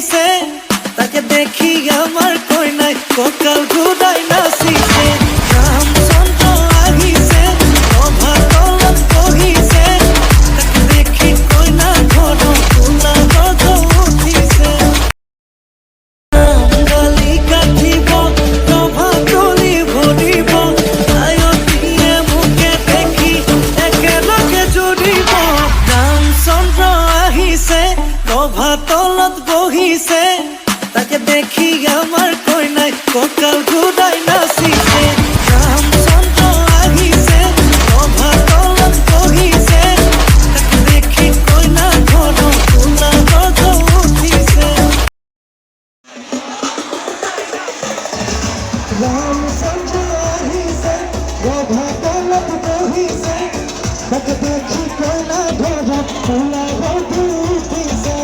বহিছে তাকে দেখি আমার কই নাই ককাল ঘুরাই নাচিছে রামচন্দ্র আহিছে প্রভা তলত বহিছে তাকে দেখি কই না ঘর তোলা গজ উঠিছে গালি কাটিব প্রভা তুলি ভরিব আয়তিয়ে মুখে দেখি একেলগে জুড়িব রামচন্দ্র আহিছে প্রভা তলত বহিছে তাকে দেখি আমার কই নাই ককাল ঘুরাই নাচিছে রামচন্দ্র আহিছে প্রভা তলত বহিছে তাকে দেখি কই না ঘর তোলা গজ উঠিছে রামচন্দ্র আহিছে প্রভা তলত বহিছে তাকে দেখি কই না ঘর তোলা গজ উঠিছে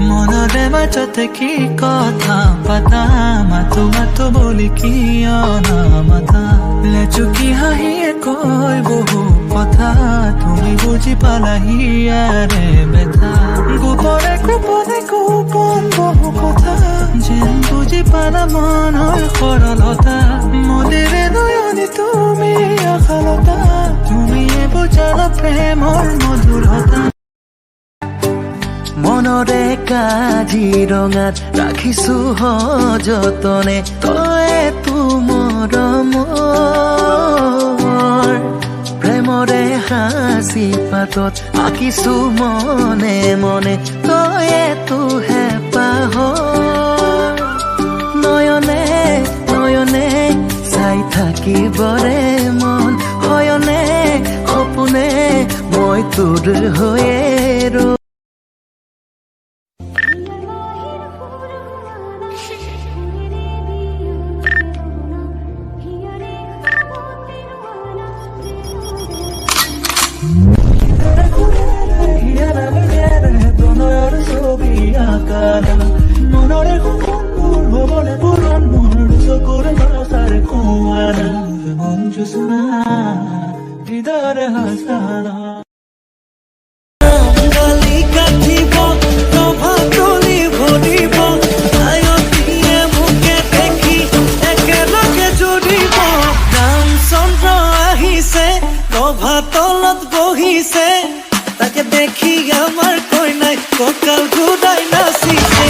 মনরে মাজতে কি কথা পাতা মাতো মাতো বলি কি অনামাতা লেচুকি হাঁহিয়ে কয় বহু কথা তুমি বুঝি পালাহি আরে বেথা গোপনে গোপনে গোপন বহু কথা যেন বুঝি পালা মনৰ সৰলতা মদিৰে নয়নি তুমি আশালতা তুমিয়ে বুজালা প্ৰেমৰ মধুৰতা মনৰে কাজিৰঙাত ৰাখিছো সযতনে তয়ে তোমাৰ মোৰ প্ৰেমৰে হাঁচি পাতত আঁকিছো মনে মনে তয়ে তোহে পাহৰ নয়নে নয়নে চাই থাকিবৰে মন হয়নে সপোনে মই তোৰ হৈয়ে ৰ মনৰে সপোনবোৰ হ'বলে পূৰণ মোৰ চকুৰে ভাষাৰে কোৱানা মন জোচনা হৃদয়ৰে হাসানা গালি কাটিব প্ৰভা তুলি ভৰিব আয়তিয়ে মুখে দেখি একেলগে জুড়িব ৰামচন্দ্ৰ আহিছে প্ৰভা তলত বহিছে তাকে দেখি আমার কই নাই ককাল ঘুরাই নাচিছে